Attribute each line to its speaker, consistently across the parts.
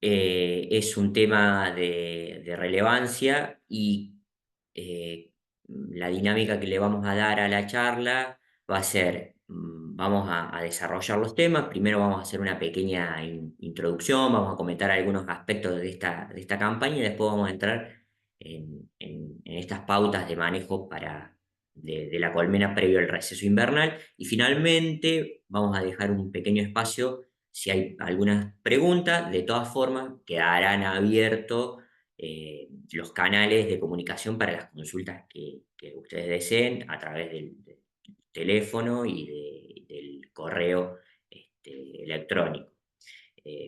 Speaker 1: Es un tema de relevancia y eh, la dinámica que le vamos a dar a la charla va a ser, vamos a desarrollar los temas, primero vamos a hacer una pequeña introducción, vamos a comentar algunos aspectos de esta campaña y después vamos a entrar en estas pautas de manejo de la colmena previo al receso invernal y finalmente vamos a dejar un pequeño espacio si hay algunas preguntas. De todas formas, quedarán abiertos los canales de comunicación para las consultas que ustedes deseen a través del teléfono y del correo electrónico.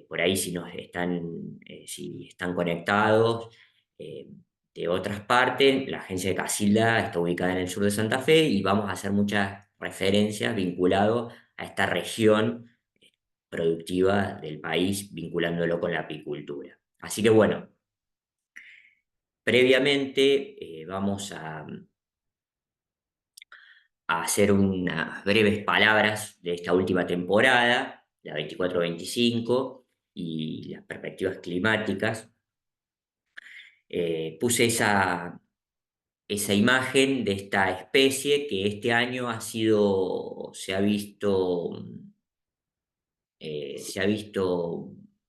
Speaker 1: Por ahí si están conectados eh, de otras partes, la agencia de Casilda está ubicada en el sur de Santa Fe y vamos a hacer muchas referencias vinculadas a esta región productiva del país, vinculándolo con la apicultura. Así que bueno, previamente vamos a hacer unas breves palabras de esta última temporada, la 24-25, y las perspectivas climáticas. Puse esa imagen de esta especie que este año se ha visto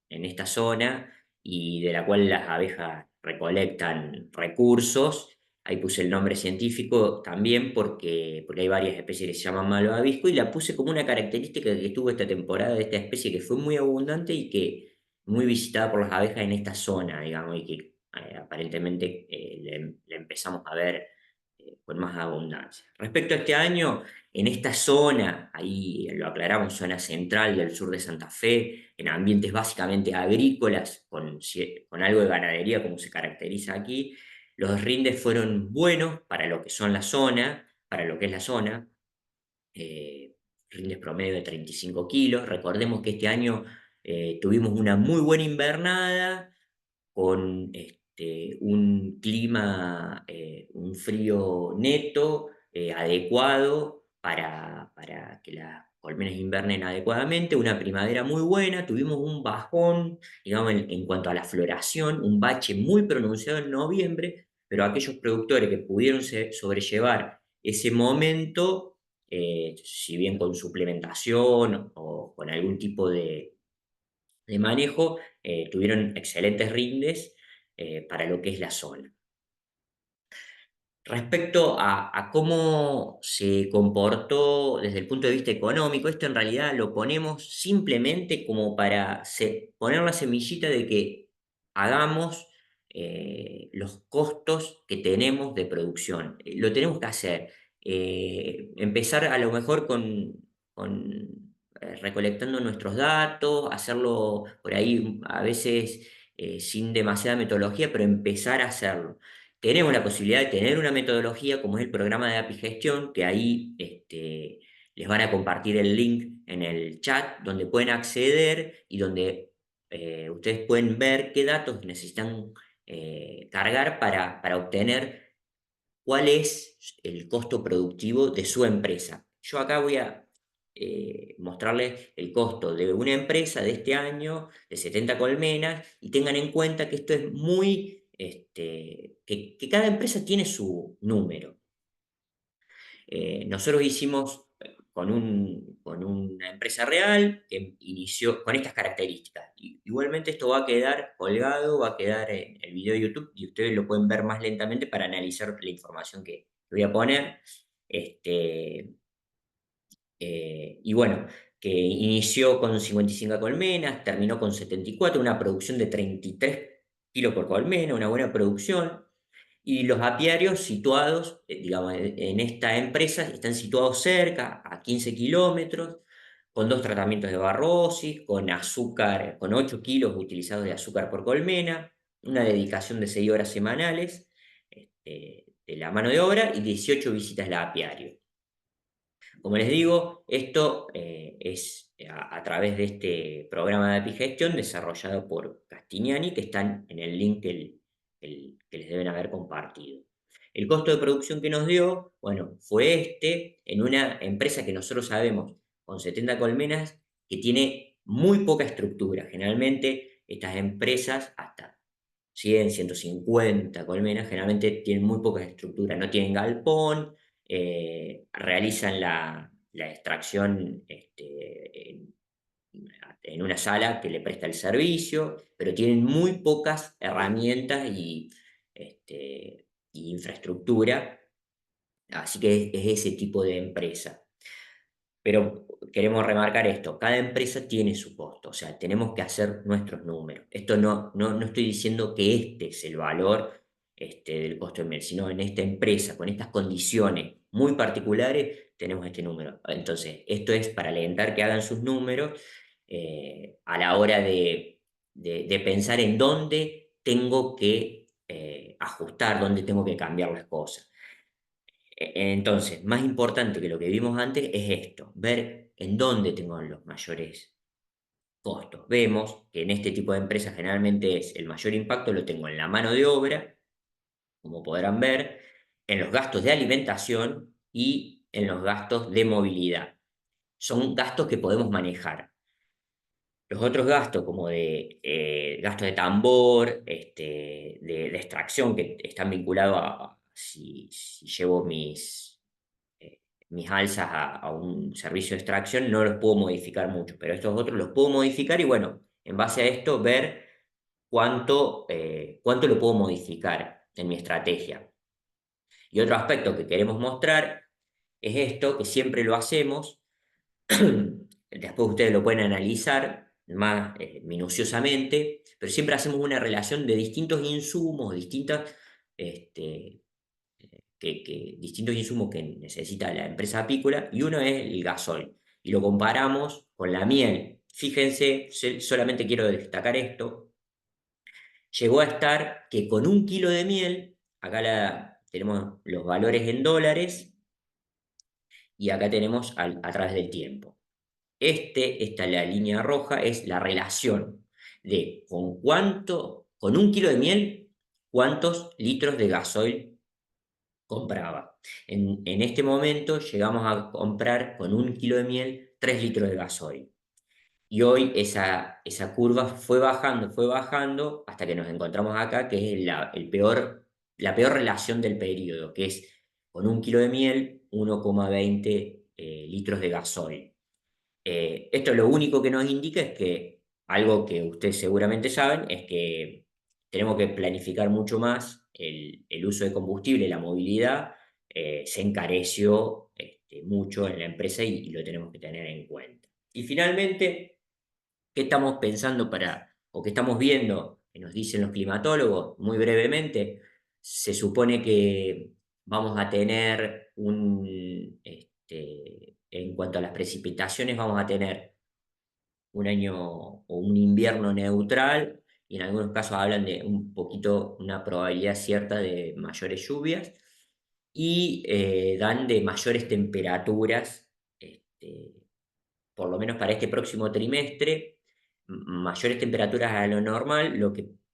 Speaker 1: en esta zona y de la cual las abejas recolectan recursos. Ahí puse el nombre científico también porque hay varias especies que se llaman malvavisco y la puse como una característica que tuvo esta temporada de esta especie que fue muy abundante y que muy visitada por las abejas en esta zona, digamos, y que aparentemente le empezamos a ver con más abundancia. Respecto a este año, en esta zona, ahí lo aclaramos, zona central del sur de Santa Fe, en ambientes básicamente agrícolas, con algo de ganadería como se caracteriza aquí, los rindes fueron buenos para lo que son la zona, para lo que es la zona, eh, rindes promedio de 35 kilos. Recordemos que este año tuvimos una muy buena invernada, con un clima, un frío neto, adecuado para que las colmenas invernen adecuadamente, una primavera muy buena, tuvimos un bajón, digamos, en cuanto a la floración, un bache muy pronunciado en noviembre, pero aquellos productores que pudieron sobrellevar ese momento, si bien con suplementación o con algún tipo de manejo, tuvieron excelentes rindes para lo que es la zona. Respecto a cómo se comportó desde el punto de vista económico, esto en realidad lo ponemos simplemente como para poner la semillita de que hagamos los costos que tenemos de producción. Lo tenemos que hacer. Empezar a lo mejor con recolectando nuestros datos, hacerlo por ahí a veces sin demasiada metodología, pero empezar a hacerlo. Tenemos la posibilidad de tener una metodología como es el programa de API Gestión, que ahí les van a compartir el link en el chat donde pueden acceder y donde ustedes pueden ver qué datos necesitan cargar para obtener cuál es el costo productivo de su empresa. Yo acá voy a mostrarles el costo de una empresa de este año, de 70 colmenas, y tengan en cuenta que esto es que cada empresa tiene su número. Nosotros hicimos con una empresa real que inició con estas características. Igualmente esto va a quedar colgado, va a quedar en el video de YouTube y ustedes lo pueden ver más lentamente para analizar la información que voy a poner. Este, y bueno, que inició con 55 colmenas, terminó con 74, una producción de 33 kilos por colmena, una buena producción. Y los apiarios situados, digamos, en esta empresa están situados cerca, a 15 kilómetros, con dos tratamientos de barrosis, con azúcar, con 8 kilos utilizados de azúcar por colmena, una dedicación de 6 horas semanales de la mano de obra y 18 visitas al apiario. Como les digo, esto es a través de este programa de API desarrollado por Castignani, que están en el link que les deben haber compartido. El costo de producción que nos dio, bueno, fue en una empresa que nosotros sabemos, con 70 colmenas, que tiene muy poca estructura. Generalmente estas empresas, hasta 100, 150 colmenas, generalmente tienen muy poca estructura, no tienen galpón, realizan la extracción en una sala que le presta el servicio, pero tienen muy pocas herramientas y infraestructura, así que es ese tipo de empresa. Pero queremos remarcar esto, cada empresa tiene su costo, o sea, tenemos que hacer nuestros números. Esto no estoy diciendo que este es el valor del costo de miel, sino en esta empresa, con estas condiciones muy particulares, tenemos este número. Entonces, esto es para alentar que hagan sus números a la hora de pensar en dónde tengo que ajustar, dónde tengo que cambiar las cosas. Entonces, más importante que lo que vimos antes es esto, ver en dónde tengo los mayores costos. Vemos que en este tipo de empresas generalmente es el mayor impacto lo tengo en la mano de obra, como podrán ver, en los gastos de alimentación y en los gastos de movilidad. Son gastos que podemos manejar. Los otros gastos, como de gasto de tambor, de extracción, que están vinculados a si llevo mis alzas a un servicio de extracción, no los puedo modificar mucho, pero estos otros los puedo modificar y bueno, en base a esto ver cuánto lo puedo modificar en mi estrategia. Y otro aspecto que queremos mostrar es esto, que siempre lo hacemos, después ustedes lo pueden analizar más minuciosamente, pero siempre hacemos una relación de distintos insumos, este, distintos insumos que necesita la empresa apícola, y uno es el gasol, y lo comparamos con la miel. Fíjense, solamente quiero destacar esto, llegó a estar que con 1 kilo de miel, acá tenemos los valores en dólares, y acá tenemos a través del tiempo. Esta la línea roja, es la relación de con 1 kilo de miel, cuántos litros de gasoil compraba. En este momento llegamos a comprar con 1 kilo de miel 3 litros de gasoil. Y hoy esa curva fue bajando hasta que nos encontramos acá, que es la peor relación del periodo, que es con 1 kilo de miel, 1,20 litros de gasoil. Esto lo único que nos indica es que algo que ustedes seguramente saben es que tenemos que planificar mucho más el uso de combustible, la movilidad, se encareció mucho en la empresa y lo tenemos que tener en cuenta. Y finalmente, ¿qué estamos pensando o qué estamos viendo, que nos dicen los climatólogos? Muy brevemente, se supone que vamos a tener en cuanto a las precipitaciones, vamos a tener un año o un invierno neutral, y en algunos casos hablan de un poquito, una probabilidad cierta de mayores lluvias, y dan de mayores temperaturas, por lo menos para este próximo trimestre, mayores temperaturas a lo normal.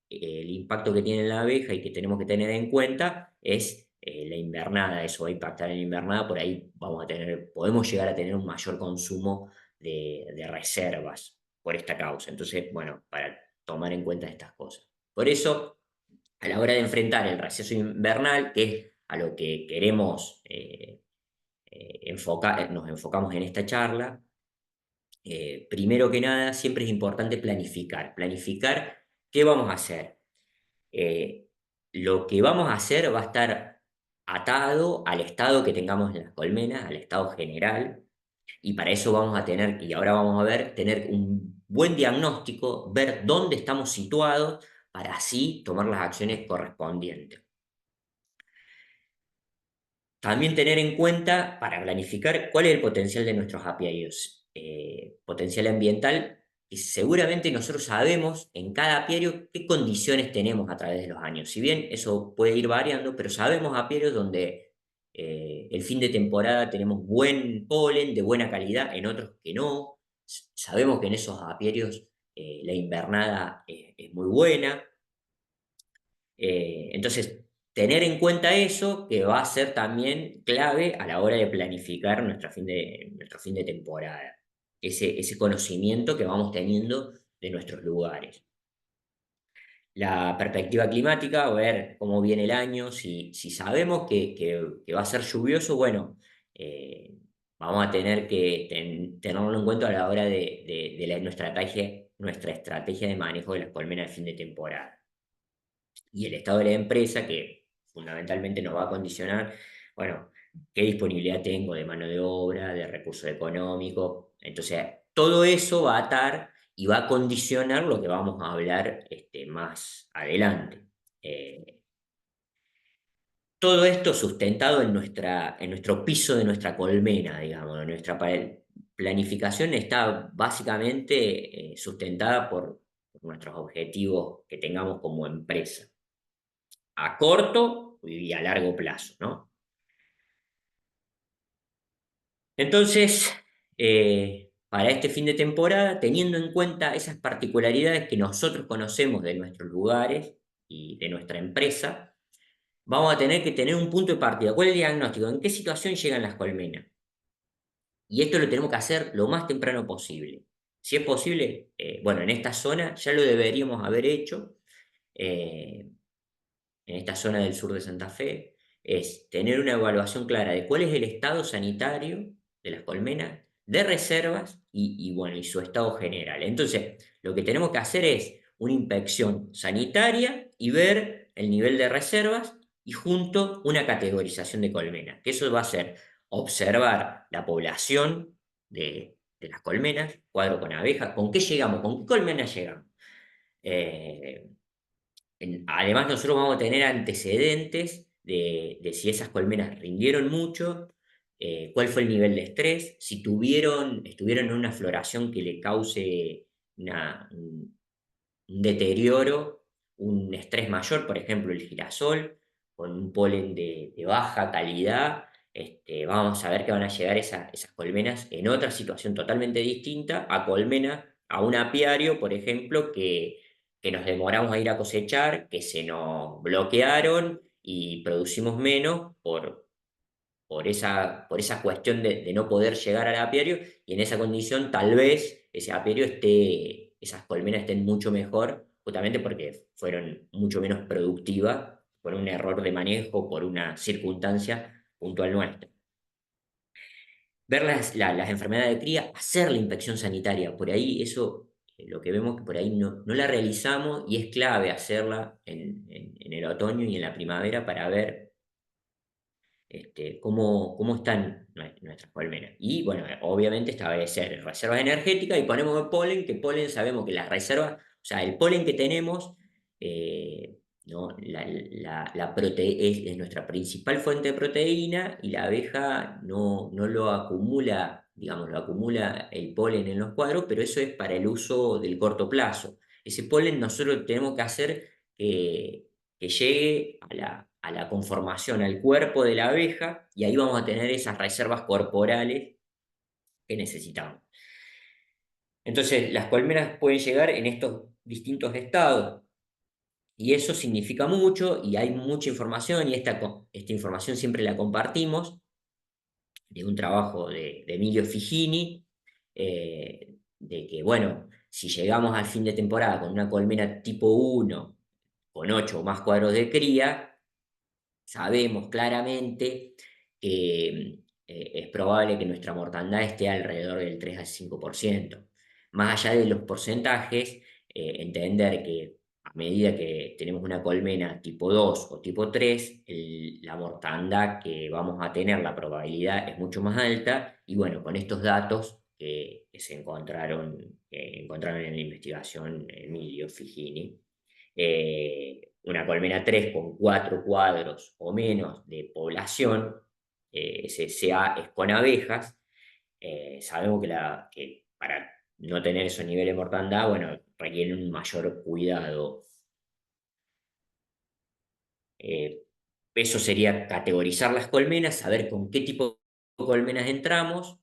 Speaker 1: El impacto que tiene la abeja y que tenemos que tener en cuenta es la invernada. Eso va a impactar en la invernada, por ahí podemos llegar a tener un mayor consumo de reservas por esta causa. Entonces, bueno, para tomar en cuenta estas cosas. Por eso, a la hora de enfrentar el receso invernal, que es a lo que queremos nos enfocamos en esta charla, primero que nada, siempre es importante planificar. Planificar qué vamos a hacer. Eh, lo que vamos a hacer va a estar atado al estado que tengamos en las colmenas, al estado general, y para eso vamos a tener, y ahora vamos a ver, tener un buen diagnóstico, ver dónde estamos situados, para así tomar las acciones correspondientes. También tener en cuenta, para planificar, cuál es el potencial de nuestros apiarios. Potencial ambiental, y seguramente nosotros sabemos en cada apiario qué condiciones tenemos a través de los años. Si bien eso puede ir variando, pero sabemos apiarios donde el fin de temporada tenemos buen polen, de buena calidad, en otros que no. Sabemos que en esos apiarios la invernada es muy buena. Entonces, tener en cuenta eso, que va a ser también clave a la hora de planificar nuestro fin de temporada. ese conocimiento que vamos teniendo de nuestros lugares. La perspectiva climática, ver cómo viene el año, si sabemos que va a ser lluvioso, bueno, vamos a tener que tenerlo en cuenta a la hora de nuestra estrategia de manejo de las colmenas de fin de temporada. Y el estado de la empresa, que fundamentalmente nos va a condicionar, bueno, qué disponibilidad tengo de mano de obra, de recursos económicos. Entonces, todo eso va a atar y va a condicionar lo que vamos a hablar más adelante. Eh, Todo esto sustentado en nuestro piso de nuestra colmena, digamos. Planificación está básicamente sustentada por nuestros objetivos que tengamos como empresa a corto y a largo plazo, ¿no? Entonces, para este fin de temporada, teniendo en cuenta esas particularidades que nosotros conocemos de nuestros lugares y de nuestra empresa, vamos a tener que tener un punto de partida. ¿Cuál es el diagnóstico? ¿En qué situación llegan las colmenas? Y esto lo tenemos que hacer lo más temprano posible. Si es posible, bueno, en esta zona ya lo deberíamos haber hecho. eh, en esta zona del sur de Santa Fe, es tener una evaluación clara de cuál es el estado sanitario de las colmenas, de reservas bueno, y su estado general. Entonces, lo que tenemos que hacer es una inspección sanitaria y ver el nivel de reservas y junto una categorización de colmenas, que eso va a ser observar la población de las colmenas, cuadro con abejas, con qué llegamos, con qué colmenas llegamos. Eh, Además, nosotros vamos a tener antecedentes de si esas colmenas rindieron mucho, cuál fue el nivel de estrés, si estuvieron en una floración que le cause un deterioro, un estrés mayor, por ejemplo, el girasol, con un polen de baja calidad. Vamos a ver que van a llegar esas colmenas en otra situación totalmente distinta a colmenas, a un apiario, por ejemplo, que nos demoramos a ir a cosechar, que se nos bloquearon y producimos menos por esa cuestión de no poder llegar al apiario, y en esa condición tal vez esas colmenas estén mucho mejor, justamente porque fueron mucho menos productivas por un error de manejo, por una circunstancia puntual nuestra. Ver las enfermedades de cría, hacer la inspección sanitaria, por ahí eso, lo que vemos que por ahí no la realizamos y es clave hacerla en el otoño y en la primavera para ver cómo están nuestras colmenas. Y bueno, obviamente establecer reservas energéticas y ponemos el polen, que polen sabemos que las reservas, o sea, el polen que tenemos, ¿no? Es nuestra principal fuente de proteína y la abeja no lo acumula, digamos, lo acumula el polen en los cuadros, pero eso es para el uso del corto plazo. Ese polen nosotros tenemos que hacer que llegue a la conformación, al cuerpo de la abeja, y ahí vamos a tener esas reservas corporales que necesitamos. Entonces, las colmenas pueden llegar en estos distintos estados, y eso significa mucho, y hay mucha información, y esta información siempre la compartimos, de un trabajo de Emilio Figini, de que, bueno, si llegamos al fin de temporada con una colmena tipo 1, con 8 o más cuadros de cría, sabemos claramente que es probable que nuestra mortandad esté alrededor del 3 al 5%. Más allá de los porcentajes, entender que a medida que tenemos una colmena tipo 2 o tipo 3, la mortandad que vamos a tener, la probabilidad es mucho más alta, y bueno, con estos datos que encontraron en la investigación Emilio Figini, una colmena 3 con 4 cuadros o menos de población, ese CA es con abejas. Sabemos que para no tener esos niveles de mortandad, bueno, requieren un mayor cuidado. Eh, Eso sería categorizar las colmenas, saber con qué tipo de colmenas entramos,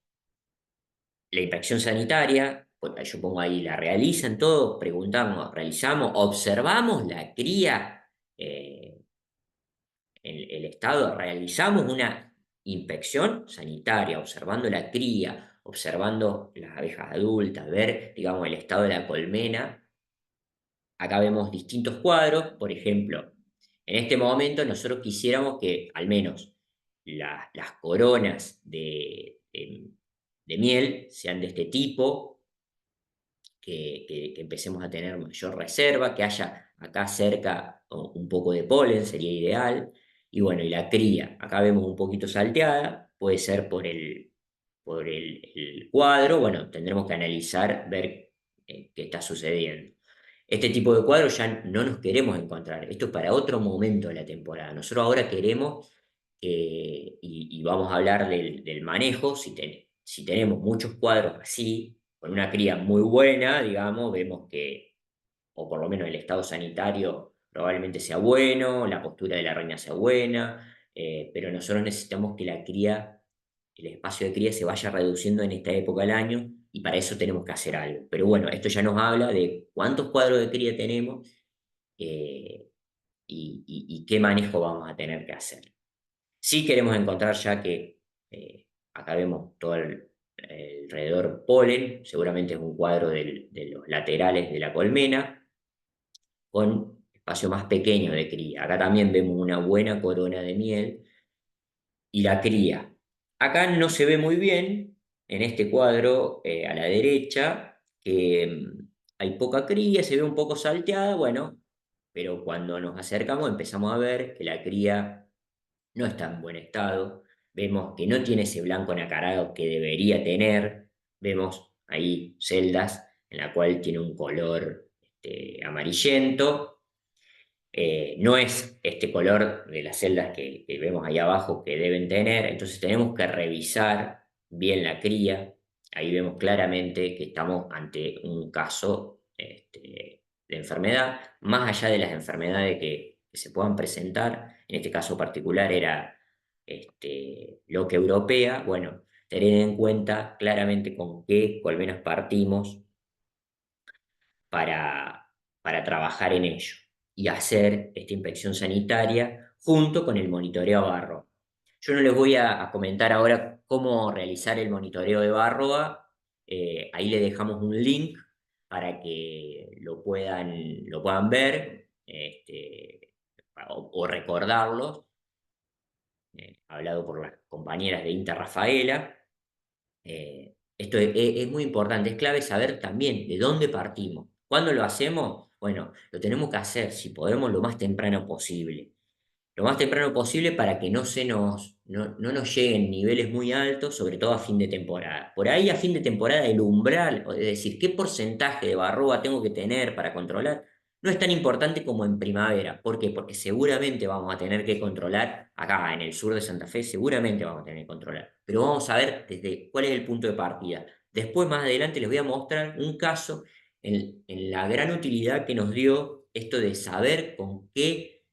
Speaker 1: la inspección sanitaria. Pues yo pongo ahí, la realizan todo, preguntamos, realizamos, observamos la cría, el Estado, realizamos una inspección sanitaria, observando la cría, observando las abejas adultas, ver, digamos, el estado de la colmena. Acá vemos distintos cuadros, por ejemplo, en este momento nosotros quisiéramos que al menos las coronas de miel sean de este tipo, que empecemos a tener mayor reserva, que haya acá cerca un poco de polen, sería ideal. Y bueno, y la cría, acá vemos un poquito salteada, puede ser por el cuadro, bueno, tendremos que analizar, ver qué está sucediendo. Este tipo de cuadros ya no nos queremos encontrar, esto es para otro momento de la temporada. Nosotros ahora queremos, y vamos a hablar del manejo, si tenemos muchos cuadros así, con una cría muy buena, digamos, vemos que, o por lo menos el estado sanitario probablemente sea bueno, la postura de la reina sea buena, pero nosotros necesitamos que la cría, el espacio de cría se vaya reduciendo en esta época del año y para eso tenemos que hacer algo. Pero bueno, esto ya nos habla de cuántos cuadros de cría tenemos eh, y qué manejo vamos a tener que hacer. Si queremos encontrar ya que acá vemos todo alrededor polen, seguramente es un cuadro de los laterales de la colmena, con espacio más pequeño de cría. Acá también vemos una buena corona de miel y la cría. Acá no se ve muy bien, en este cuadro a la derecha, que hay poca cría, se ve un poco salteada, bueno, pero cuando nos acercamos empezamos a ver que la cría no está en buen estado, vemos que no tiene ese blanco nacarado que debería tener, vemos ahí celdas en la cual tiene un color amarillento, no es este color de las celdas que vemos ahí abajo que deben tener, entonces tenemos que revisar bien la cría, ahí vemos claramente que estamos ante un caso de enfermedad, más allá de las enfermedades que se puedan presentar, en este caso particular era loca europea, bueno, tener en cuenta claramente con qué colmenas partimos para, para trabajar en ello y hacer esta inspección sanitaria junto con el monitoreo a barro. Yo no les voy a comentar ahora cómo realizar el monitoreo de barroa, ahí le dejamos un link para que lo puedan ver o recordarlos, hablado por las compañeras de Inter Rafaela. Esto es muy importante, es clave saber también de dónde partimos. ¿Cuándo lo hacemos? Bueno, lo tenemos que hacer, si podemos, lo más temprano posible. Lo más temprano posible para que no nos lleguen niveles muy altos, sobre todo a fin de temporada. Por ahí a fin de temporada el umbral, es decir, qué porcentaje de barroa tengo que tener para controlar, no es tan importante como en primavera. ¿Por qué? Porque seguramente vamos a tener que controlar, acá en el sur de Santa Fe, seguramente vamos a tener que controlar. Pero vamos a ver desde cuál es el punto de partida. Después, más adelante, les voy a mostrar un caso en la gran utilidad que nos dio esto de saber con qué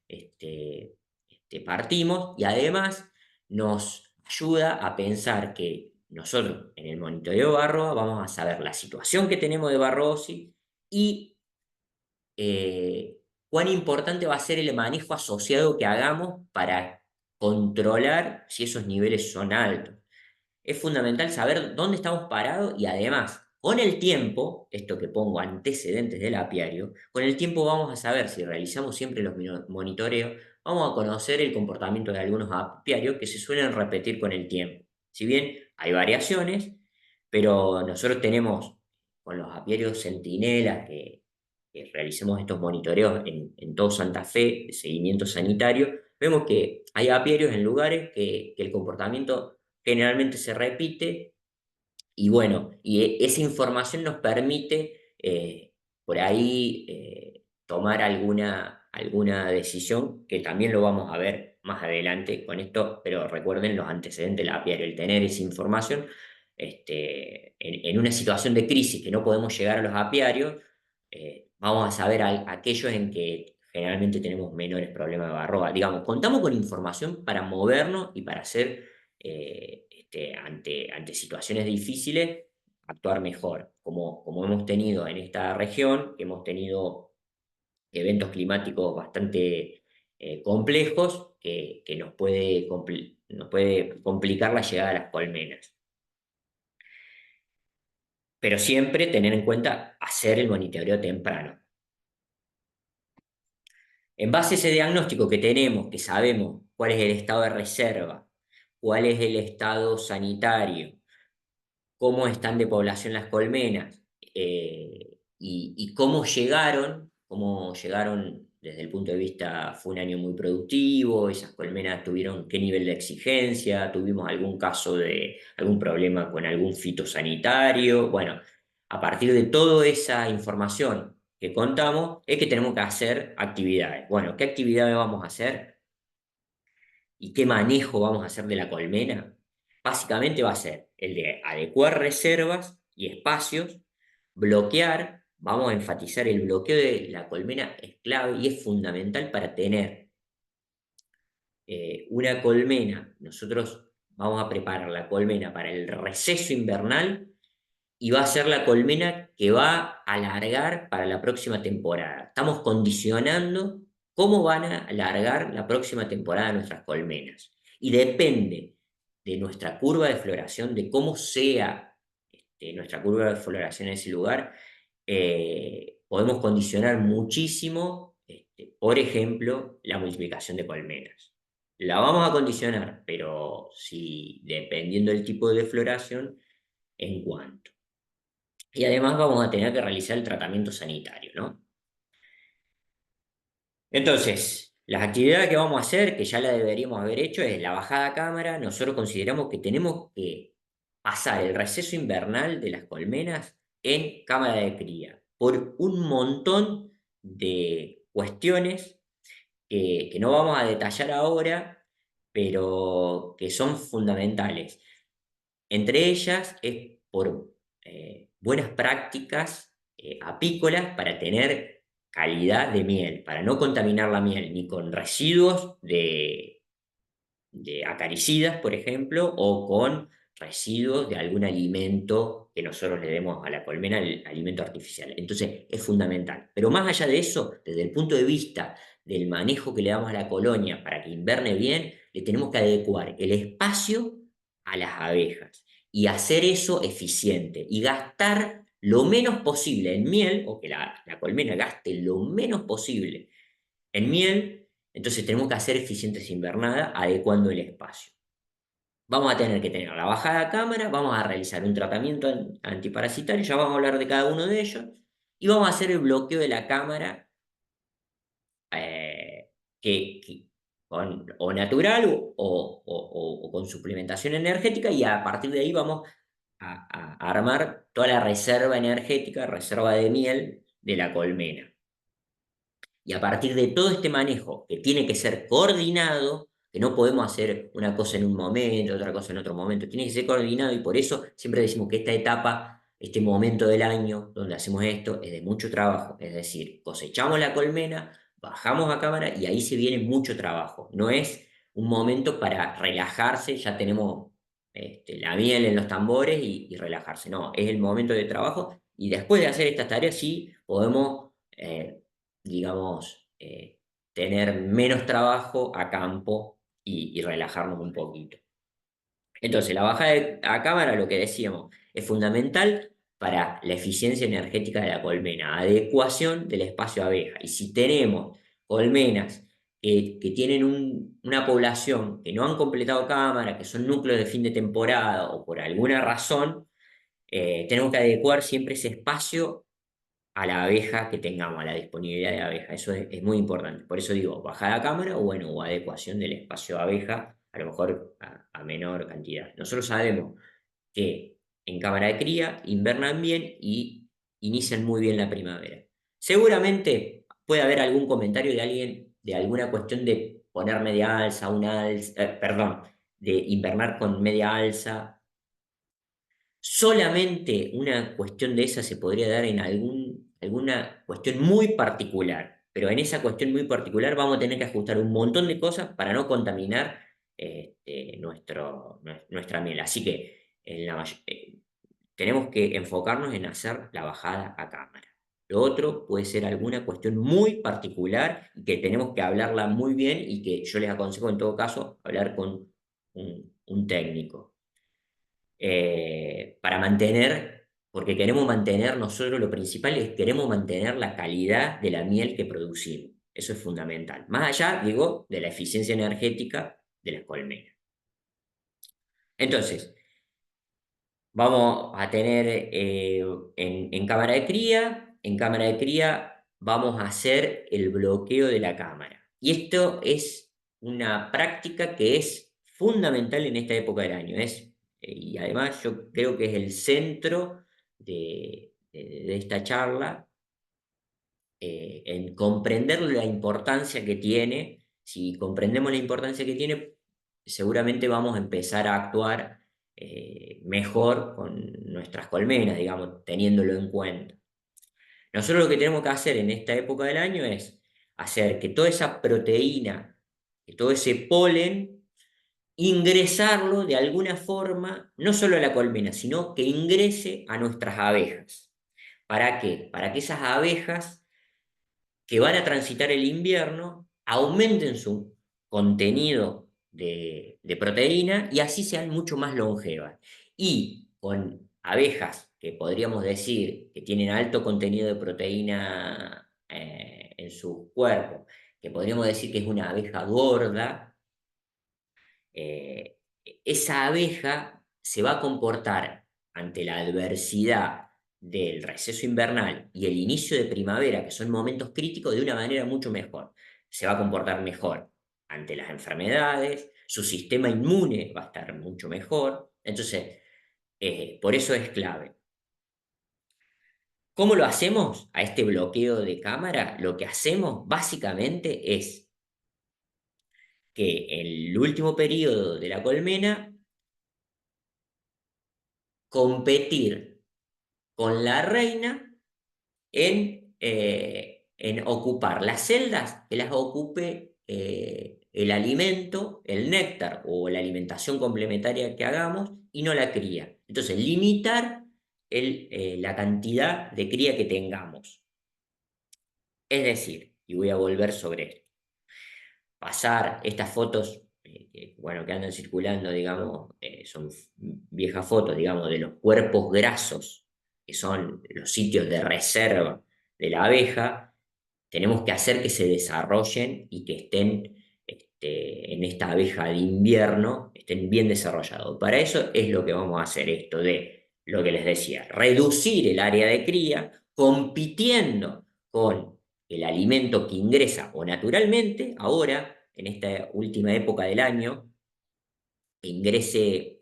Speaker 1: partimos y además nos ayuda a pensar que nosotros en el monitoreo de barro vamos a saber la situación que tenemos de barrosis y cuán importante va a ser el manejo asociado que hagamos para controlar si esos niveles son altos. Es fundamental saber dónde estamos parados y además, con el tiempo, esto que pongo antecedentes del apiario, con el tiempo vamos a saber si realizamos siempre los monitoreos, vamos a conocer el comportamiento de algunos apiarios que se suelen repetir con el tiempo. Si bien hay variaciones, pero nosotros tenemos con los apiarios centinelas que realicemos estos monitoreos en todo Santa Fe, de seguimiento sanitario, vemos que hay apiarios en lugares que el comportamiento generalmente se repite y bueno, esa información nos permite por ahí tomar alguna decisión que también lo vamos a ver más adelante con esto, pero recuerden los antecedentes del apiario, el tener esa información en una situación de crisis que no podemos llegar a los apiarios, vamos a saber aquellos en que generalmente tenemos menores problemas de barroa. Digamos, contamos con información para movernos y para hacer ante situaciones difíciles, actuar mejor, como hemos tenido en esta región, que hemos tenido eventos climáticos bastante complejos que nos puede complicar la llegada de las colmenas. pero siempre tener en cuenta hacer el monitoreo temprano. En base a ese diagnóstico que tenemos, que sabemos cuál es el estado de reserva, cuál es el estado sanitario, cómo están de población las colmenas, y cómo llegaron desde el punto de vista, fue un año muy productivo, esas colmenas tuvieron qué nivel de exigencia, tuvimos algún caso de algún problema con algún fitosanitario. Bueno, a partir de toda esa información que contamos, es que tenemos que hacer actividades. Bueno, ¿qué actividades vamos a hacer? ¿Y qué manejo vamos a hacer de la colmena? Básicamente va a ser el de adecuar reservas y espacios, bloquear, vamos a enfatizar el bloqueo de la colmena es clave y es fundamental para tener una colmena. Nosotros vamos a preparar la colmena para el receso invernal y va a ser la colmena que va a alargar para la próxima temporada. Estamos condicionando cómo van a alargar la próxima temporada nuestras colmenas. Y depende de nuestra curva de floración, de cómo sea nuestra curva de floración en ese lugar, podemos condicionar muchísimo, por ejemplo, la multiplicación de colmenas. La vamos a condicionar, pero si dependiendo del tipo de floración, en cuánto. Y además vamos a tener que realizar el tratamiento sanitario, ¿no? Entonces, las actividades que vamos a hacer, que ya la deberíamos haber hecho, es la bajada a cámara. Nosotros consideramos que tenemos que pasar el receso invernal de las colmenas en cámara de cría, por un montón de cuestiones que no vamos a detallar ahora, pero que son fundamentales. Entre ellas es por buenas prácticas apícolas para tener calidad de miel, para no contaminar la miel ni con residuos de acaricidas, por ejemplo, o con residuos de algún alimento que nosotros le demos a la colmena, el alimento artificial. Entonces, es fundamental. Pero más allá de eso, desde el punto de vista del manejo que le damos a la colonia para que inverne bien, le tenemos que adecuar el espacio a las abejas y hacer eso eficiente y gastar lo menos posible en miel, o que la colmena gaste lo menos posible en miel. Entonces tenemos que hacer eficientes invernadas adecuando el espacio. Vamos a tener que tener la bajada a cámara, vamos a realizar un tratamiento antiparasitario, ya vamos a hablar de cada uno de ellos, y vamos a hacer el bloqueo de la cámara, eh, o natural o con suplementación energética, y a partir de ahí vamos a armar toda la reserva energética, reserva de miel de la colmena. Y a partir de todo este manejo, que tiene que ser coordinado, que no podemos hacer una cosa en un momento, otra cosa en otro momento, tiene que ser coordinado, y por eso siempre decimos que esta etapa, este momento del año donde hacemos esto, es de mucho trabajo. Es decir, cosechamos la colmena, bajamos a cámara y ahí se viene mucho trabajo. No es un momento para relajarse, ya tenemos la miel en los tambores y relajarse. No, es el momento de trabajo, y después de hacer estas tareas sí podemos digamos, tener menos trabajo a campo y relajarnos un poquito. Entonces, la bajada a cámara, lo que decíamos, es fundamental para la eficiencia energética de la colmena, adecuación del espacio abeja. Y si tenemos colmenas que tienen una población que no han completado cámara, que son núcleos de fin de temporada o por alguna razón, tenemos que adecuar siempre ese espacio a la abeja que tengamos, a la disponibilidad de abeja. Eso es muy importante. Por eso digo, bajada cámara o bueno, o adecuación del espacio de abeja, a lo mejor a menor cantidad. Nosotros sabemos que en cámara de cría invernan bien y inician muy bien la primavera. Seguramente puede haber algún comentario de alguien de alguna cuestión de poner media alza, una alza, perdón, de invernar con media alza. Solamente una cuestión de esa se podría dar en alguna cuestión muy particular, pero en esa cuestión muy particular vamos a tener que ajustar un montón de cosas para no contaminar nuestra miel. Así que tenemos que enfocarnos en hacer la bajada a cámara. Lo otro puede ser alguna cuestión muy particular que tenemos que hablarla muy bien, y que yo les aconsejo en todo caso hablar con un técnico para mantener porque queremos mantener, nosotros lo principal es queremos mantener la calidad de la miel que producimos. Eso es fundamental. Más allá, digo, de la eficiencia energética de las colmenas. Entonces, vamos a tener en cámara de cría, en cámara de cría vamos a hacer el bloqueo de la cámara. Y esto es una práctica que es fundamental en esta época del año. Y además yo creo que es el centro de esta charla, en comprender la importancia que tiene. Si comprendemos la importancia que tiene, seguramente vamos a empezar a actuar mejor con nuestras colmenas, digamos, teniéndolo en cuenta. Nosotros lo que tenemos que hacer en esta época del año es hacer que toda esa proteína, que todo ese polen, ingresarlo de alguna forma, no solo a la colmena, sino que ingrese a nuestras abejas. ¿Para qué? Para que esas abejas que van a transitar el invierno aumenten su contenido de proteína y así sean mucho más longevas. Y con abejas que podríamos decir que tienen alto contenido de proteína en su cuerpo, que podríamos decir que es una abeja gorda, eh, esa abeja se va a comportar ante la adversidad del receso invernal y el inicio de primavera, que son momentos críticos, de una manera mucho mejor. Se va a comportar mejor ante las enfermedades, su sistema inmune va a estar mucho mejor. Entonces, por eso es clave. ¿Cómo lo hacemos a este bloqueo de cámara? Lo que hacemos básicamente es que en el último periodo de la colmena competir con la reina en ocupar las celdas, que las ocupe el alimento, el néctar o la alimentación complementaria que hagamos y no la cría. Entonces, limitar la cantidad de cría que tengamos. Es decir, y voy a volver sobre esto, pasar estas fotos, bueno, que andan circulando, digamos, son viejas fotos, digamos, de los cuerpos grasos, que son los sitios de reserva de la abeja. Tenemos que hacer que se desarrollen y que estén en esta abeja de invierno, estén bien desarrollados. Para eso es lo que vamos a hacer, esto de lo que les decía, reducir el área de cría, compitiendo con el alimento que ingresa o naturalmente, ahora, en esta última época del año, que ingrese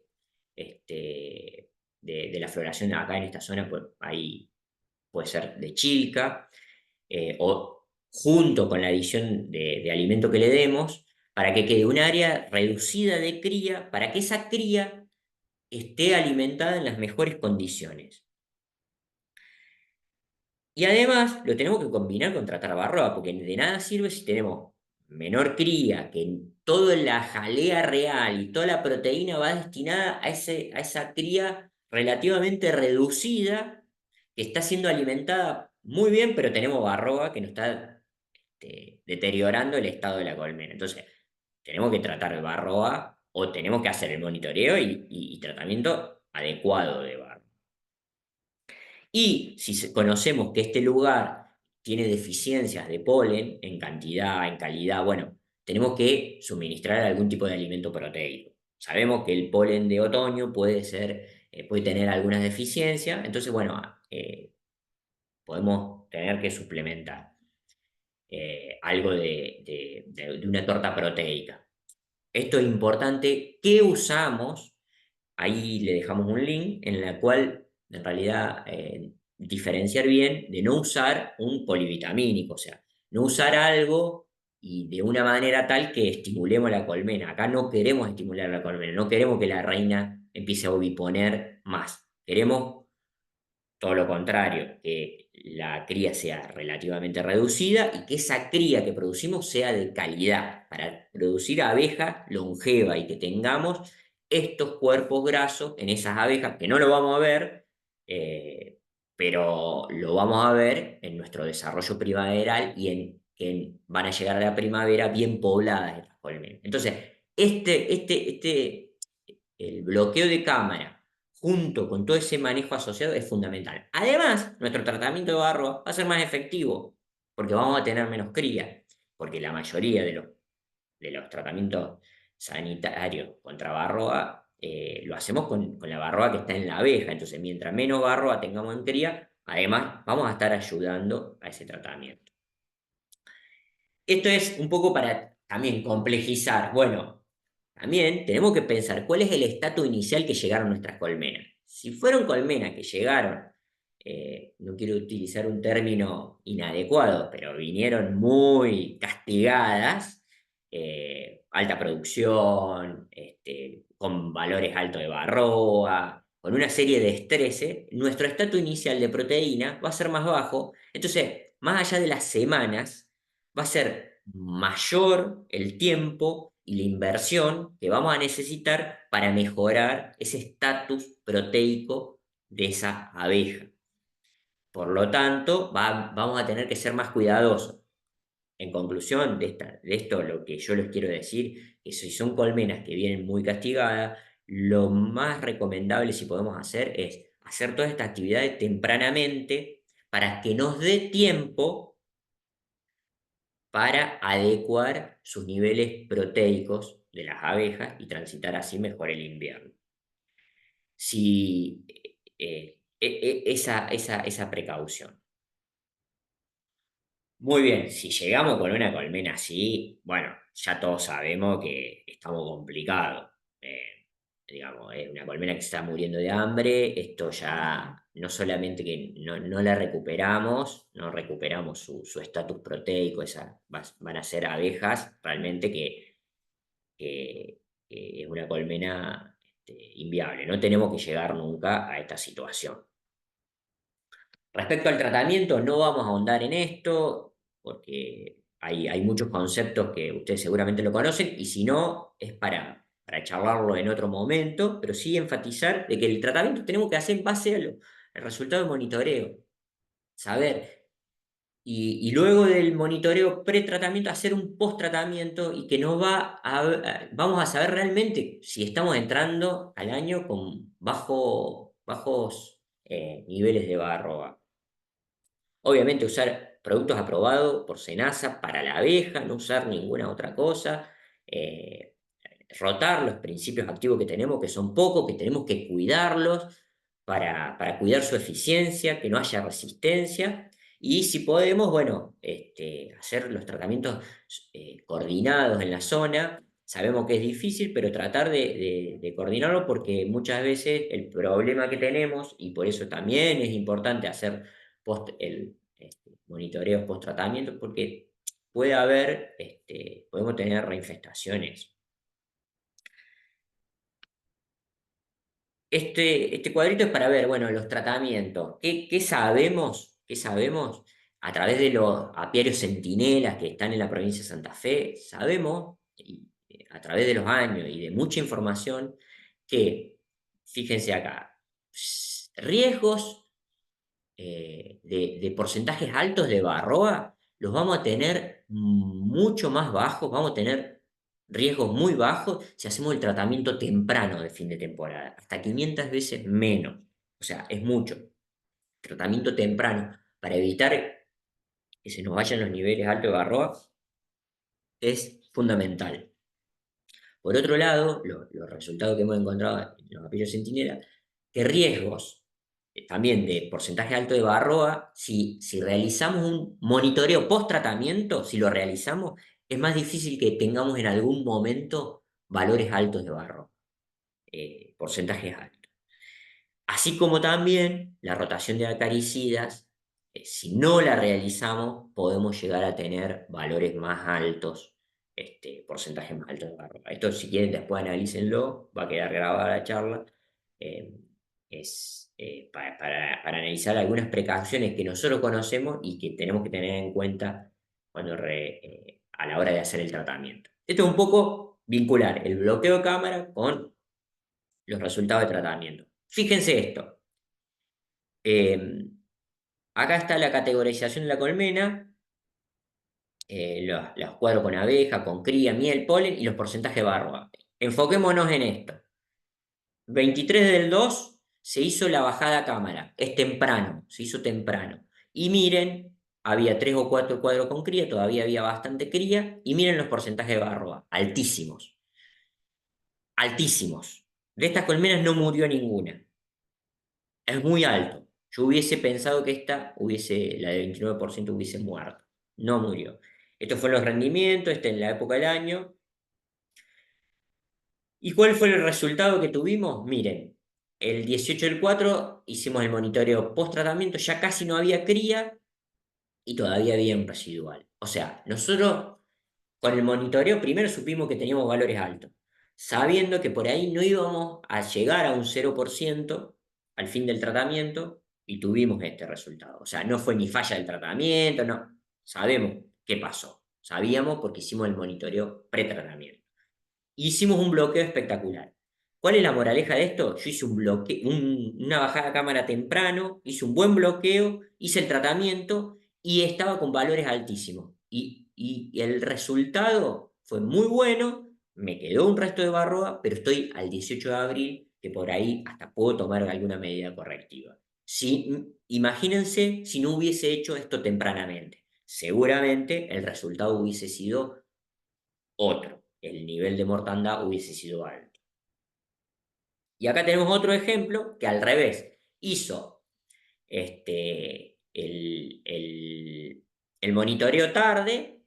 Speaker 1: de la floración acá en esta zona, pues ahí puede ser de chilca, o junto con la adición de alimento que le demos, para que quede un área reducida de cría, para que esa cría esté alimentada en las mejores condiciones. Y además lo tenemos que combinar con tratar barroa, porque de nada sirve si tenemos menor cría, que toda la jalea real y toda la proteína va destinada a esa cría relativamente reducida, que está siendo alimentada muy bien, pero tenemos barroa que nos está deteriorando el estado de la colmena. Entonces, tenemos que tratar el barroa o tenemos que hacer el monitoreo y tratamiento adecuado de barro. Y si conocemos que este lugar tiene deficiencias de polen en cantidad, en calidad, bueno, tenemos que suministrar algún tipo de alimento proteico. Sabemos que el polen de otoño puede tener algunas deficiencias, entonces, bueno, podemos tener que suplementar algo de una torta proteica. Esto es importante. ¿Qué usamos? Ahí le dejamos un link en la cual, en realidad, diferenciar bien de no usar un polivitamínico, o sea, no usar algo y de una manera tal que estimulemos la colmena. Acá no queremos estimular la colmena, no queremos que la reina empiece a oviponer más. Queremos todo lo contrario, que la cría sea relativamente reducida y que esa cría que producimos sea de calidad, para producir abeja longeva y que tengamos estos cuerpos grasos en esas abejas, que no lo vamos a ver, pero lo vamos a ver en nuestro desarrollo primaveral y en que van a llegar a la primavera bien pobladas estas colmenas. Entonces, el bloqueo de cámara junto con todo ese manejo asociado es fundamental. Además, nuestro tratamiento de barro va a ser más efectivo, porque vamos a tener menos cría, porque la mayoría de los tratamientos sanitarios contra varroa lo hacemos con la varroa que está en la abeja. Entonces, mientras menos varroa tengamos en cría, además vamos a estar ayudando a ese tratamiento. Esto es un poco para también complejizar. Bueno, también tenemos que pensar cuál es el estatus inicial que llegaron nuestras colmenas. Si fueron colmenas que llegaron, no quiero utilizar un término inadecuado, pero vinieron muy castigadas, alta producción, con valores altos de varroa, con una serie de estreses, nuestro estatus inicial de proteína va a ser más bajo. Entonces, más allá de las semanas, va a ser mayor el tiempo y la inversión que vamos a necesitar para mejorar ese estatus proteico de esa abeja. Por lo tanto, vamos a tener que ser más cuidadosos. En conclusión de esto, lo que yo les quiero decir, que si son colmenas que vienen muy castigadas, lo más recomendable si podemos hacer es hacer todas estas actividades tempranamente para que nos dé tiempo para adecuar sus niveles proteicos de las abejas y transitar así mejor el invierno. Si, esa precaución. Muy bien, si llegamos con una colmena así, bueno, ya todos sabemos que estamos complicados. Digamos, es una colmena que está muriendo de hambre, esto ya no solamente que no la recuperamos, no recuperamos su estatus proteico, van a ser abejas realmente que es una colmena inviable. No tenemos que llegar nunca a esta situación. Respecto al tratamiento, no vamos a ahondar en esto, porque hay muchos conceptos que ustedes seguramente lo conocen, y si no, es para charlarlo en otro momento, pero sí enfatizar de que el tratamiento tenemos que hacer en base al resultado del monitoreo. Saber y luego del monitoreo pretratamiento, hacer un post-tratamiento y que nos vamos a saber realmente si estamos entrando al año con bajos niveles de barro. Obviamente usar productos aprobados por SENASA para la abeja, no usar ninguna otra cosa. eh, Rotar los principios activos que tenemos, que son pocos, que tenemos que cuidarlos para cuidar su eficiencia, que no haya resistencia. Y si podemos, bueno, hacer los tratamientos coordinados en la zona. Sabemos que es difícil, pero tratar de coordinarlo porque muchas veces el problema que tenemos, y por eso también es importante hacer monitoreos post-tratamiento, porque puede haber, podemos tener reinfestaciones. Este cuadrito es para ver, bueno, los tratamientos. ¿Qué sabemos? ¿Qué sabemos? A través de los apiarios centinelas que están en la provincia de Santa Fe, sabemos, a través de los años y de mucha información, que, fíjense acá, riesgos de porcentajes altos de varroa, los vamos a tener mucho más bajos, vamos a tener riesgos muy bajos si hacemos el tratamiento temprano de fin de temporada, hasta 500 veces menos. O sea, es mucho. Tratamiento temprano para evitar que se nos vayan los niveles altos de varroa es fundamental. Por otro lado, los resultados que hemos encontrado en los apiarios centinela, que riesgos también de porcentaje alto de varroa, si realizamos un monitoreo post-tratamiento, si lo realizamos, es más difícil que tengamos en algún momento valores altos de varroa, porcentajes altos. Así como también la rotación de acaricidas, si no la realizamos, podemos llegar a tener valores más altos, porcentajes más altos de barro. Esto, si quieren, después analícenlo, va a quedar grabada la charla. eh, es para analizar algunas precauciones que nosotros conocemos y que tenemos que tener en cuenta a la hora de hacer el tratamiento. Esto es un poco vincular el bloqueo de cámara con los resultados de tratamiento. Fíjense esto. Eh, Acá está la categorización de la colmena, los cuadros con abeja, con cría, miel, polen y los porcentajes de barro. Enfoquémonos en esto. 23 del 2 se hizo la bajada a cámara, es temprano, se hizo temprano. Y miren, había 3 o 4 cuadros con cría, todavía había bastante cría, y miren los porcentajes de barroa, altísimos, altísimos. De estas colmenas no murió ninguna, es muy alto. Yo hubiese pensado que la de 29% hubiese muerto, no murió. Estos fueron los rendimientos, en la época del año. ¿Y cuál fue el resultado que tuvimos? Miren, el 18 del 4 hicimos el monitoreo post-tratamiento, ya casi no había cría y todavía había un residual. O sea, nosotros con el monitoreo primero supimos que teníamos valores altos, sabiendo que por ahí no íbamos a llegar a un 0% al fin del tratamiento y tuvimos este resultado. O sea, no fue ni falla del tratamiento, no. Sabemos qué pasó. Sabíamos porque hicimos el monitoreo pre-tratamiento. Hicimos un bloqueo espectacular. ¿Cuál es la moraleja de esto? Yo hice una bajada a cámara temprano, hice un buen bloqueo, hice el tratamiento y estaba con valores altísimos. Y el resultado fue muy bueno, me quedó un resto de barroa, pero estoy al 18 de abril, que por ahí hasta puedo tomar alguna medida correctiva. Imagínense si no hubiese hecho esto tempranamente. Seguramente el resultado hubiese sido otro, el nivel de mortandad hubiese sido alto. Y acá tenemos otro ejemplo que al revés, hizo el monitoreo tarde,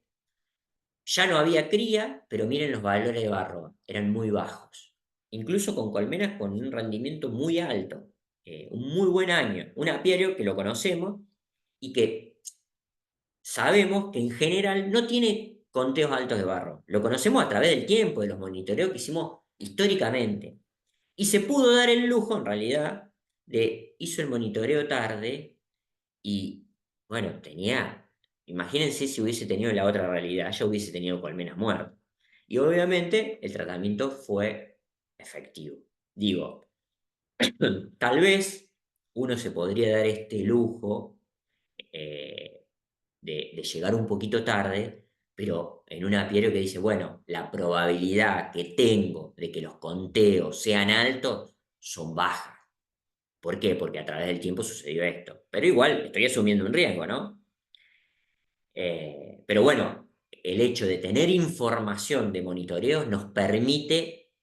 Speaker 1: ya no había cría, pero miren los valores de barro, eran muy bajos. Incluso con colmenas con un rendimiento muy alto, un muy buen año, un apiario que lo conocemos y que sabemos que en general no tiene conteos altos de barro. Lo conocemos a través del tiempo, de los monitoreos que hicimos históricamente. Y se pudo dar el lujo, en realidad, hizo el monitoreo tarde y, bueno, imagínense si hubiese tenido la otra realidad, ya hubiese tenido colmenas muertas. Y obviamente el tratamiento fue efectivo. Digo, tal vez uno se podría dar este lujo eh, de llegar un poquito tarde, pero en un apiario que dice, bueno, la probabilidad que tengo de que los conteos sean altos son bajas. ¿Por qué? Porque a través del tiempo sucedió esto. Pero igual estoy asumiendo un riesgo, ¿no? Pero bueno, el hecho de tener información de monitoreo nos permite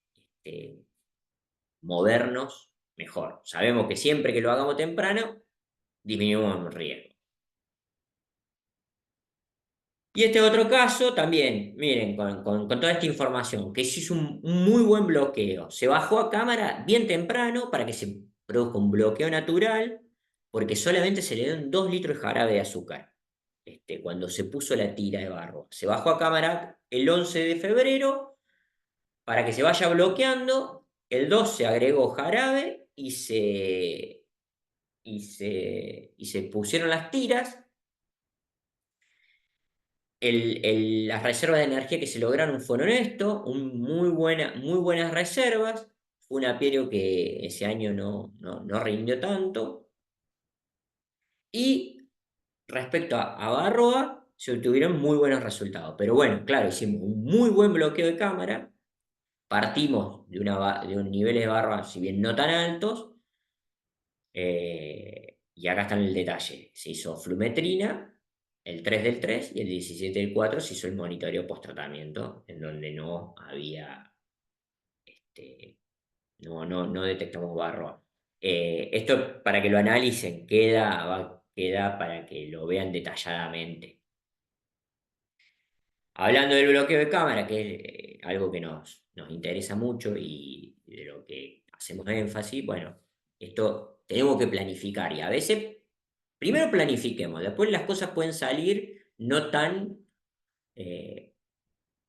Speaker 1: movernos mejor. Sabemos que siempre que lo hagamos temprano, disminuimos el riesgo. Y este otro caso también, miren, con toda esta información, que se hizo un muy buen bloqueo. Se bajó a cámara bien temprano para que se produzca un bloqueo natural, porque solamente se le dieron 2 litros de jarabe de azúcar, cuando se puso la tira de barro. Se bajó a cámara el 11 de febrero para que se vaya bloqueando. El 2 se agregó jarabe y se pusieron las tiras. Las reservas de energía que se lograron fueron esto, muy buenas reservas. Fue un apiario que ese año no rindió tanto. Y respecto a Barroa, se obtuvieron muy buenos resultados. Pero bueno, claro, hicimos un muy buen bloqueo de cámara. Partimos de un nivel de Barroa, si bien no tan altos. Y acá está el detalle. Se hizo flumetrina el 3 del 3 y el 17 del 4 se hizo el monitoreo post-tratamiento, en donde no detectamos barro. Esto para que lo analicen, queda para que lo vean detalladamente. Hablando del bloqueo de cámara, que es algo que nos interesa mucho y de lo que hacemos énfasis, bueno, esto tenemos que planificar y a veces, primero planifiquemos, después las cosas pueden salir no tan eh,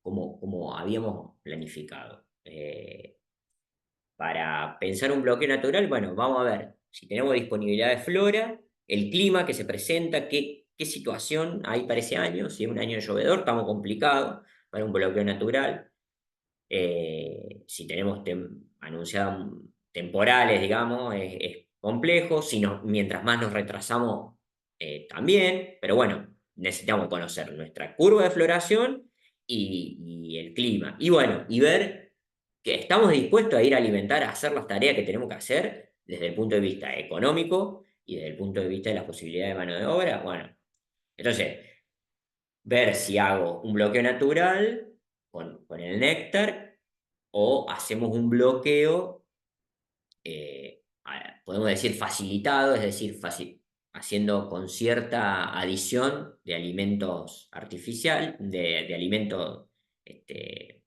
Speaker 1: como habíamos planificado. Para pensar un bloqueo natural, bueno, vamos a ver si tenemos disponibilidad de flora, el clima que se presenta, qué situación hay para ese año. Si es un año llovedor, estamos complicados para un bloqueo natural. Si tenemos anunciados temporales, digamos, es complejo. Mientras más nos retrasamos, también. Pero bueno, necesitamos conocer nuestra curva de floración y el clima. Y bueno, y ver que estamos dispuestos a ir a alimentar, a hacer las tareas que tenemos que hacer desde el punto de vista económico y desde el punto de vista de la posibilidad de mano de obra, bueno, entonces, ver si hago un bloqueo natural con el néctar o hacemos un bloqueo, podemos decir facilitado, es decir, haciendo con cierta adición de alimentos artificial, de alimentos este,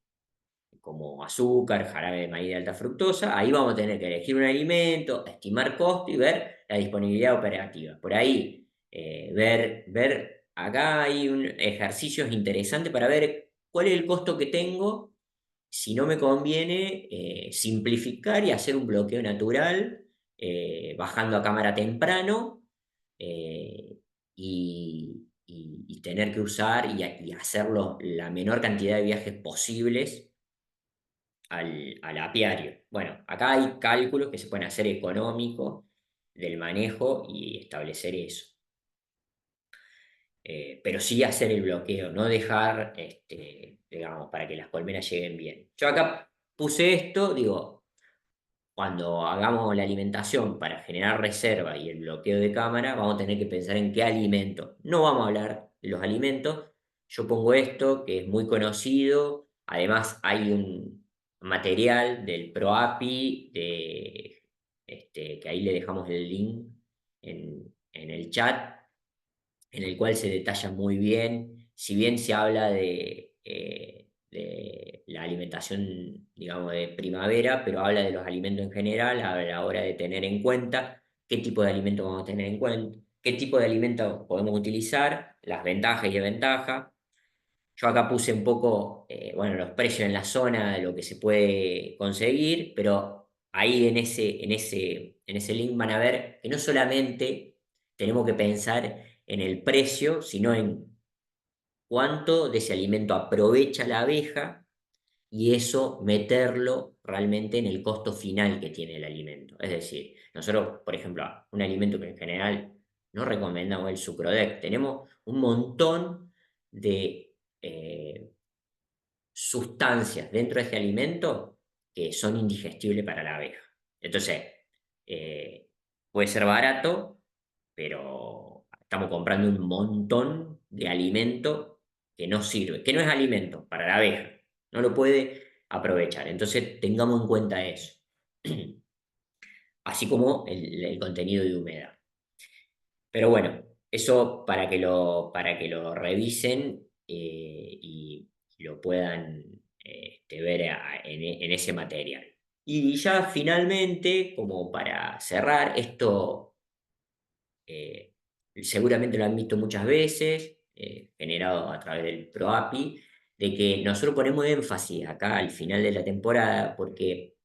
Speaker 1: como azúcar, jarabe de maíz de alta fructosa. Ahí vamos a tener que elegir un alimento, estimar costo y ver la disponibilidad operativa. Por ahí, ver, acá hay ejercicios interesantes para ver cuál es el costo que tengo, si no me conviene simplificar y hacer un bloqueo natural, bajando a cámara temprano, eh, y tener que usar y hacerlo la menor cantidad de viajes posibles al apiario. Bueno, acá hay cálculos que se pueden hacer económicos del manejo y establecer eso. Pero sí hacer el bloqueo, no dejar, digamos, para que las colmenas lleguen bien. Yo acá puse esto, digo, cuando hagamos la alimentación para generar reserva y el bloqueo de cámara, vamos a tener que pensar en qué alimento. No vamos a hablar de los alimentos. Yo pongo esto, que es muy conocido. Además, hay un material del ProAPI, que ahí le dejamos el link en el chat, en el cual se detalla muy bien, si bien se habla de la alimentación, digamos, de primavera, pero habla de los alimentos en general a la hora de tener en cuenta qué tipo de alimentos vamos a tener en cuenta, qué tipo de alimentos podemos utilizar, las ventajas y desventajas. Yo acá puse un poco, bueno, los precios en la zona de lo que se puede conseguir, pero ahí en ese link van a ver que no solamente tenemos que pensar en el precio, sino en cuánto de ese alimento aprovecha la abeja y eso meterlo realmente en el costo final que tiene el alimento. Es decir, nosotros, por ejemplo, un alimento que en general no recomendamos el Sucrodex, tenemos un montón de sustancias dentro de este alimento que son indigestibles para la abeja. Entonces, eh, puede ser barato, pero estamos comprando un montón de alimento que no sirve, que no es alimento para la abeja, no lo puede aprovechar. Entonces, tengamos en cuenta eso, así como el contenido de humedad. Pero bueno, eso para que lo revisen, y lo puedan ver en ese material. Y ya finalmente, como para cerrar, esto eh, seguramente lo han visto muchas veces, generado a través del ProAPI, de que nosotros ponemos énfasis acá al final de la temporada porque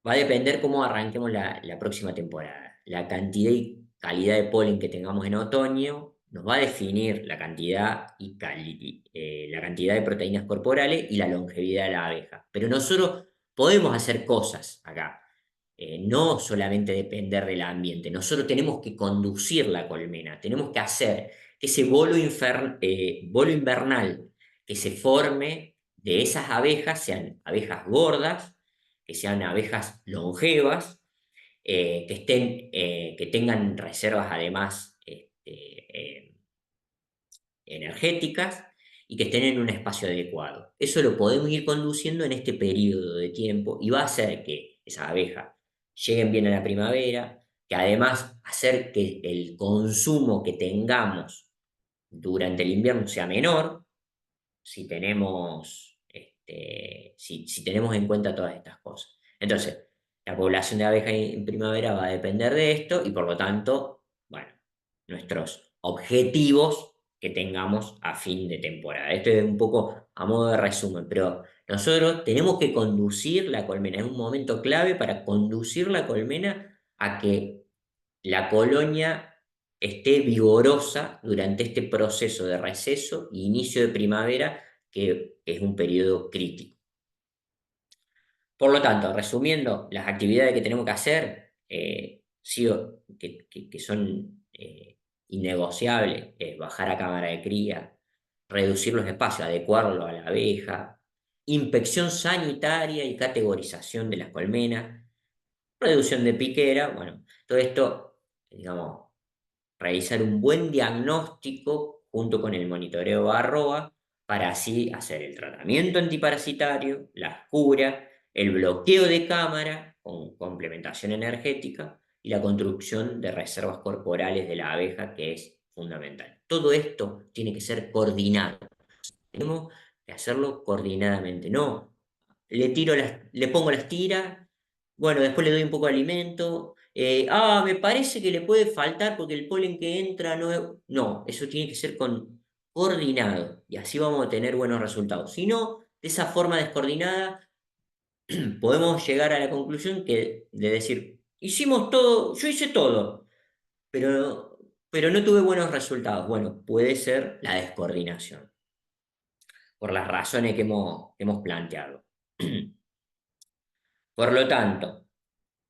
Speaker 1: va a depender cómo arranquemos la próxima temporada. La cantidad y calidad de polen que tengamos en otoño nos va a definir la cantidad la cantidad de proteínas corporales y la longevidad de la abeja. Pero nosotros podemos hacer cosas acá, no solamente depender del ambiente. Nosotros tenemos que conducir la colmena, tenemos que hacer que ese bolo invernal que se forme de esas abejas sean abejas gordas, que sean abejas longevas, que tengan reservas además energéticas y que estén en un espacio adecuado. Eso lo podemos ir conduciendo en este periodo de tiempo y va a hacer que esas abejas lleguen bien a la primavera, que además hacer que el consumo que tengamos durante el invierno sea menor, si tenemos en cuenta todas estas cosas. Entonces, la población de abejas en primavera va a depender de esto y por lo tanto, bueno, nuestros objetivos que tengamos a fin de temporada. Esto es un poco a modo de resumen, pero nosotros tenemos que conducir la colmena, es un momento clave para conducir la colmena a que la colonia esté vigorosa durante este proceso de receso e inicio de primavera, que es un periodo crítico. Por lo tanto, resumiendo, las actividades que tenemos que hacer, que son innegociables, es bajar a cámara de cría, reducir los espacios, adecuarlo a la abeja, inspección sanitaria y categorización de las colmenas, reducción de piquera, bueno, todo esto, digamos, realizar un buen diagnóstico junto con el monitoreo Barroa para así hacer el tratamiento antiparasitario, la cura, el bloqueo de cámara con complementación energética y la construcción de reservas corporales de la abeja, que es fundamental. Todo esto tiene que ser coordinado. Tenemos que hacerlo coordinadamente, no le pongo las tiras, bueno, después le doy un poco de alimento, me parece que le puede faltar porque el polen que entra no es... No, eso tiene que ser coordinado y así vamos a tener buenos resultados. Si no, de esa forma descoordinada podemos llegar a la conclusión de decir, hicimos todo, yo hice todo, pero, pero no tuve buenos resultados. Bueno, puede ser la descoordinación, por las razones que hemos planteado. Por lo tanto,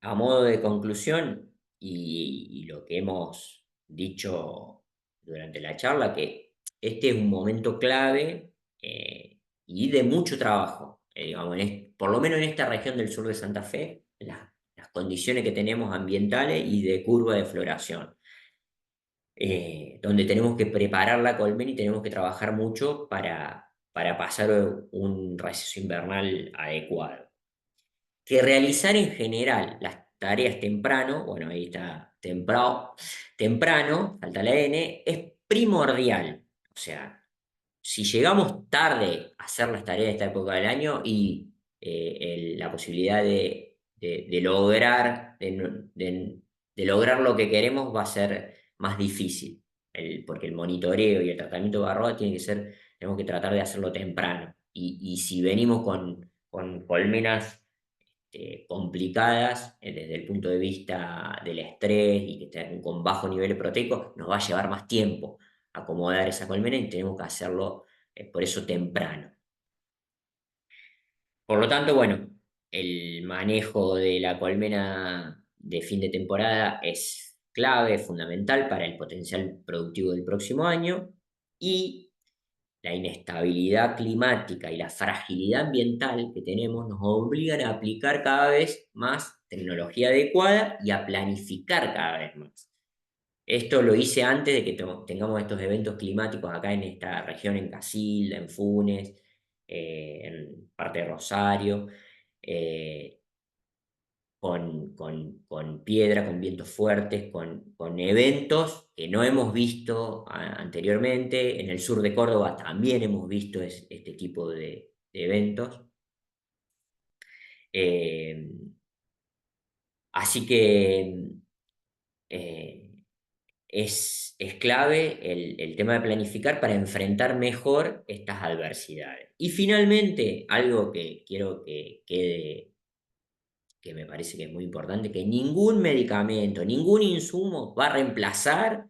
Speaker 1: a modo de conclusión, y lo que hemos dicho durante la charla, que este es un momento clave y de mucho trabajo, digamos, por lo menos en esta región del sur de Santa Fe, las condiciones que tenemos ambientales y de curva de floración, donde tenemos que preparar la colmena y tenemos que trabajar mucho para pasar un receso invernal adecuado. Que realizar en general las tareas temprano, bueno, ahí está temprano, temprano, falta la N, es primordial. O sea, si llegamos tarde a hacer las tareas de esta época del año y la posibilidad de lograr, de lograr lo que queremos va a ser más difícil, porque el monitoreo y el tratamiento de barroa tiene que ser, tenemos que tratar de hacerlo temprano. Y si venimos con colmenas complicadas desde el punto de vista del estrés y que estén con bajo nivel proteico, nos va a llevar más tiempo acomodar esa colmena y tenemos que hacerlo por eso temprano. Por lo tanto, bueno, el manejo de la colmena de fin de temporada es clave, es fundamental para el potencial productivo del próximo año y la inestabilidad climática y la fragilidad ambiental que tenemos nos obligan a aplicar cada vez más tecnología adecuada y a planificar cada vez más. Esto lo hice antes de que tengamos estos eventos climáticos acá en esta región, en Casilda, en Funes, en parte de Rosario, eh, con piedra, con vientos fuertes, con eventos que no hemos visto anteriormente. En el sur de Córdoba también hemos visto este tipo de eventos. Eh, Así que eh, es clave el tema de planificar para enfrentar mejor estas adversidades. Y finalmente, algo que quiero que quede que me parece que es muy importante, que ningún medicamento, ningún insumo va a reemplazar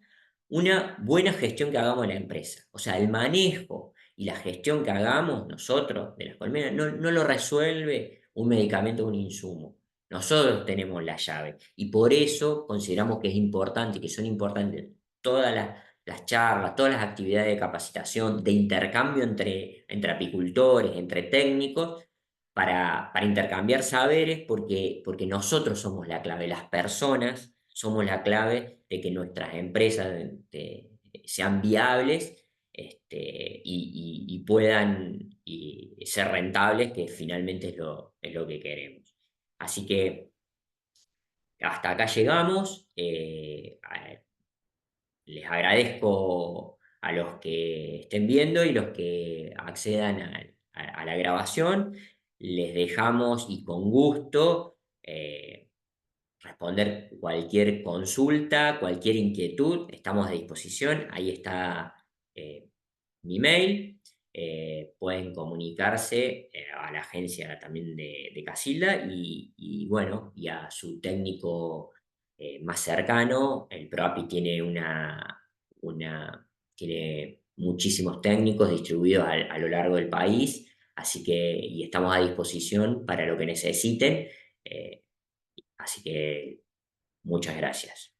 Speaker 1: una buena gestión que hagamos en la empresa. O sea, el manejo y la gestión que hagamos nosotros de las colmenas no lo resuelve un medicamento o un insumo. Nosotros tenemos la llave y por eso consideramos que es importante, que son importantes todas las charlas, todas las actividades de capacitación, de intercambio entre apicultores, entre técnicos, para intercambiar saberes, porque nosotros somos la clave, las personas somos la clave de que nuestras empresas sean viables y puedan ser rentables, que finalmente es lo que queremos. Así que hasta acá llegamos. Les agradezco a los que estén viendo y los que accedan a la grabación. Les dejamos y con gusto responder cualquier consulta, cualquier inquietud. Estamos a disposición. Ahí está mi mail. Pueden comunicarse a la agencia también de Casilda y bueno, y a su técnico más cercano. El PROAPI tiene tiene muchísimos técnicos distribuidos a lo largo del país, así que y estamos a disposición para lo que necesiten. Así que muchas gracias.